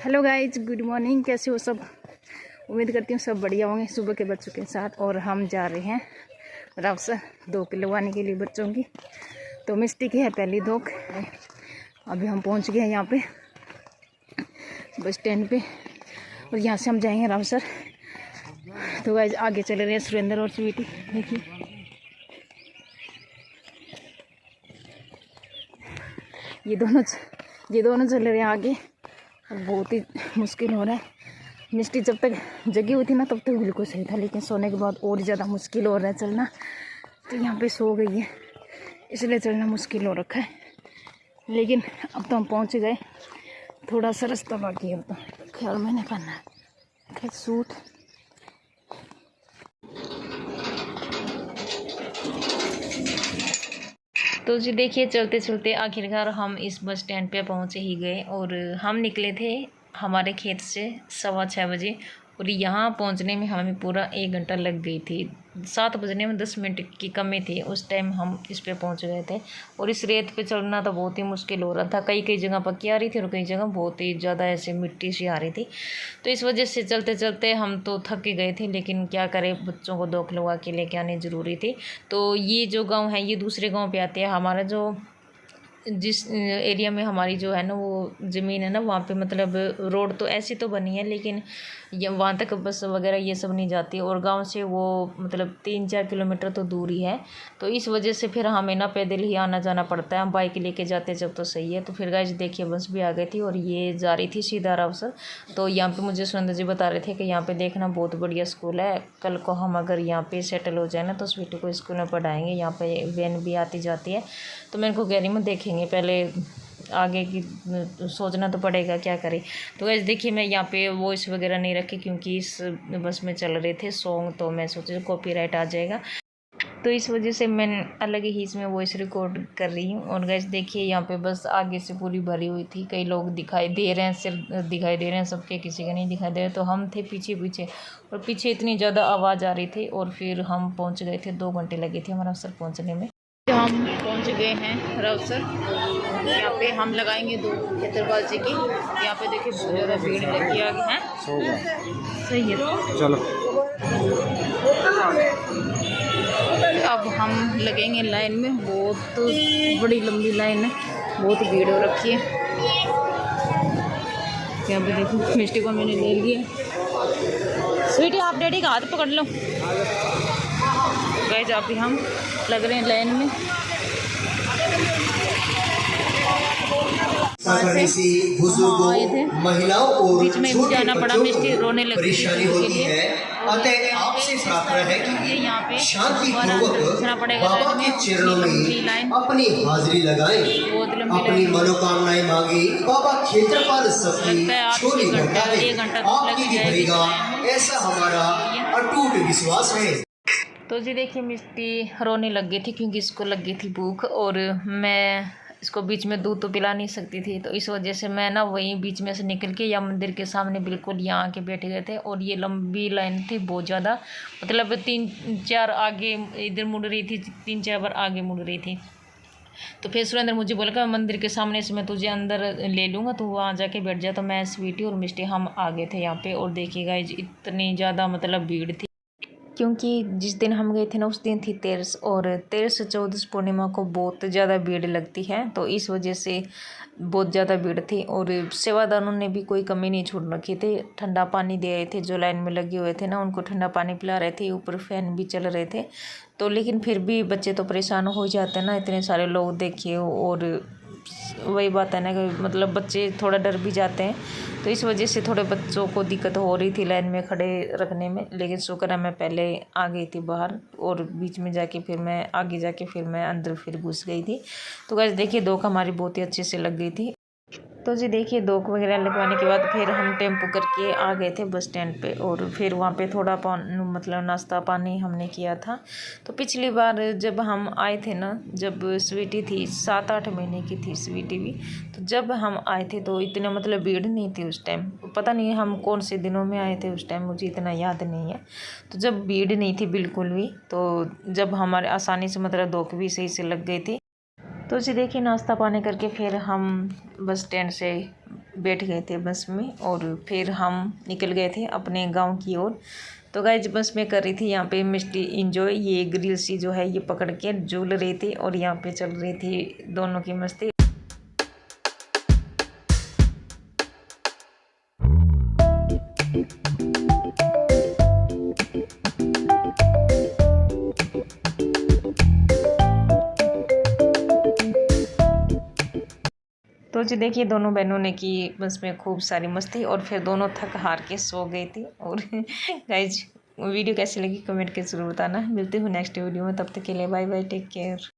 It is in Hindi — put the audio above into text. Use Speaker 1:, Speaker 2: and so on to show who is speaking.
Speaker 1: Hello guys, good morning. कैसे हो सब? उम्मीद करती हूँ सब बढ़िया होंगे। सुबह के बच्चों के साथ और हम जा रहे हैं रावसर धोख लगवाने के लिए बच्चों की। तो मिस्टी की है पहली धोख। अभी हम पहुँच गए हैं यहाँ पे बस स्टैंड पे और यहाँ से हम जाएंगे रावसर। तो गाइज आगे चले रहे हैं सुरेंद्र और स्वीटी। देखिए ये दोनों चल रहे हैं आगे और बहुत ही मुश्किल हो रहा है। मिस्टी जब तक जगी हुई थी ना तब तक बिल्कुल सही था, लेकिन सोने के बाद और ज़्यादा मुश्किल हो रहा है चलना। तो यहाँ पे सो गई है इसलिए चलना मुश्किल हो रखा है, लेकिन अब तो हम पहुँच गए। थोड़ा सा रास्ता बाकी है, अब तो ख्याल मैंने पहनना है खैर सूट। तो जी देखिए चलते चलते आखिरकार हम इस बस स्टैंड पे पहुँचे ही गए और हम निकले थे हमारे खेत से 6:15 बजे और यहाँ पहुँचने में हमें पूरा 1 घंटा लग गई थी। 7 बजने में 10 मिनट की कमी थी, उस टाइम हम इस पे पहुँच गए थे। और इस रेत पे चलना तो बहुत ही मुश्किल हो रहा था। कई जगह पक्की आ रही थी और कई जगह बहुत ही ज़्यादा ऐसे मिट्टी सी आ रही थी। तो इस वजह से चलते चलते हम तो थक के गए थे, लेकिन क्या करें, बच्चों को धोख लगा के लेके आनी ज़रूरी थी। तो ये जो गाँव है ये दूसरे गाँव पर आते हैं। हमारा जो जिस एरिया में हमारी जो है ना वो ज़मीन है ना, वहाँ पे मतलब रोड तो ऐसी तो बनी है, लेकिन ये वहाँ तक बस वगैरह ये सब नहीं जाती और गांव से वो मतलब 3-4 किलोमीटर तो दूर ही है। तो इस वजह से फिर हमें ना पैदल ही आना जाना पड़ता है। हम बाइक लेके जाते जब तो सही है। तो फिर गाइस देखिए बस भी आ गई थी और ये जा रही थी सीधा रावसर। तो यहाँ पे मुझे सुरेंद्र जी बता रहे थे कि यहाँ पे देखना बहुत बढ़िया स्कूल है। कल को हम अगर यहाँ पे सेटल हो जाए ना तो स्वीटी को स्कूल में पढ़ाएंगे। यहाँ पे वैन भी आती जाती है। तो मैं इनको कह रही हूँ देखेंगे, पहले आगे की सोचना तो पड़ेगा, क्या करें। तो वैसे देखिए मैं यहाँ पे वॉइस वगैरह नहीं रखी क्योंकि इस बस में चल रहे थे सॉन्ग, तो मैं सोची कॉपीराइट आ जाएगा, तो इस वजह से मैं अलग ही इसमें वॉइस रिकॉर्ड कर रही हूँ। और गैस देखिए यहाँ पे बस आगे से पूरी भरी हुई थी। कई लोग दिखाई दे रहे हैं, सिर्फ दिखाई दे रहे हैं सबके, किसी का नहीं दिखाई दे रहा। तो हम थे पीछे पीछे और पीछे इतनी ज़्यादा आवाज़ आ रही थी और फिर हम पहुँच गए थे। 2 घंटे लगे थे हमारा अवसर पहुँचने में। हम पहुंच गए हैं रावसर। यहाँ पे हम लगाएंगे 2 खेतरबाजी की। यहाँ पे देखिए बहुत ज़्यादा भीड़ लगी आगे है। सही है, चलो अब हम लगेंगे लाइन में। बहुत बड़ी लंबी लाइन है, बहुत भीड़ हो रखी है। यहाँ पे देखो मिस्टी को मैंने ले लिया। स्वीटी आप डैडी का हाथ पकड़ लो। गाइस अभी हम लग रहे हैं लाइन में। आए थे
Speaker 2: महिलाओं और
Speaker 1: बीच में मुझे आना पड़ा, मिस्टी रोने लगी
Speaker 2: परेशानी होती है। अतः आपसे प्रार्थना है कि शांति पूर्वक बाबा के चरणों में अपनी हाजिरी लगाएं, अपनी मनोकामनाएं मांगे। बाबा क्षेत्रपाल सबकी झोली भरता है, आपकी भरेगा, ऐसा हमारा अटूट विश्वास है।
Speaker 1: तो जी देखिए मिस्टी रोने लग गई थी क्योंकि इसको लग गई थी भूख और मैं इसको बीच में दूध तो पिला नहीं सकती थी। तो इस वजह से मैं ना वहीं बीच में से निकल के या मंदिर के सामने बिल्कुल यहाँ आके बैठे गए थे। और ये लंबी लाइन थी बहुत ज़्यादा, मतलब 3-4 आगे इधर मुड़ रही थी, 3-4 बार आगे मुड़ रही थी। तो फिर सुरेंद्र मुझे बोला कि मंदिर के सामने से मैं तुझे अंदर ले लूँगा, तो वहाँ जाके बैठ जा। तो मैं स्वीटी और मिस्टी हम आ गए थे यहाँ पे। और देखिएगा इतनी ज़्यादा मतलब भीड़ थी क्योंकि जिस दिन हम गए थे ना उस दिन थी 13 और 13 14 पूर्णिमा को बहुत ज़्यादा भीड़ लगती है। तो इस वजह से बहुत ज़्यादा भीड़ थी और सेवादारों ने भी कोई कमी नहीं छोड़ रखी थी। ठंडा पानी दे रहे थे, जो लाइन में लगे हुए थे ना उनको ठंडा पानी पिला रहे थे, ऊपर फैन भी चल रहे थे। तो लेकिन फिर भी बच्चे तो परेशान हो जाते हैं ना, इतने सारे लोग देखिए। और वही बात है ना कि मतलब बच्चे थोड़ा डर भी जाते हैं। तो इस वजह से थोड़े बच्चों को दिक्कत हो रही थी लाइन में खड़े रखने में, लेकिन शुक्र है मैं पहले आ गई थी बाहर और बीच में जाके फिर मैं आगे जाके फिर मैं अंदर फिर घुस गई थी। तो गाइस देखिए धोख हमारी बहुत ही अच्छे से लग गई थी। तो जी देखिए धोख वगैरह लगवाने के बाद फिर हम टेम्पो करके आ गए थे बस स्टैंड पे और फिर वहाँ पे थोड़ा मतलब नाश्ता पानी हमने किया था। तो पिछली बार जब हम आए थे ना, जब स्वीटी थी 7-8 महीने की थी स्वीटी भी, तो जब हम आए थे तो इतना मतलब भीड़ नहीं थी उस टाइम। पता नहीं हम कौन से दिनों में आए थे उस टाइम, मुझे इतना याद नहीं है। तो जब भीड़ नहीं थी बिल्कुल भी, तो जब हमारे आसानी से मतलब धोख भी सही से लग गई थी। तो जी देखिए नाश्ता पानी करके फिर हम बस स्टैंड से बैठ गए थे बस में और फिर हम निकल गए थे अपने गांव की ओर। तो गाइज बस में कर रही थी यहाँ पे मिस्टी इंजॉय, ये ग्रिल सी जो है ये पकड़ के झूल रहे थे और यहाँ पे चल रही थी दोनों की मस्ती। तो जी देखिए दोनों बहनों ने की बस में खूब सारी मस्ती और फिर दोनों थक हार के सो गई थी। और गाइज वीडियो कैसी लगी कमेंट के जरूर बताना। मिलते हूँ नेक्स्ट वीडियो में, तब तक के लिए बाय बाय, टेक केयर।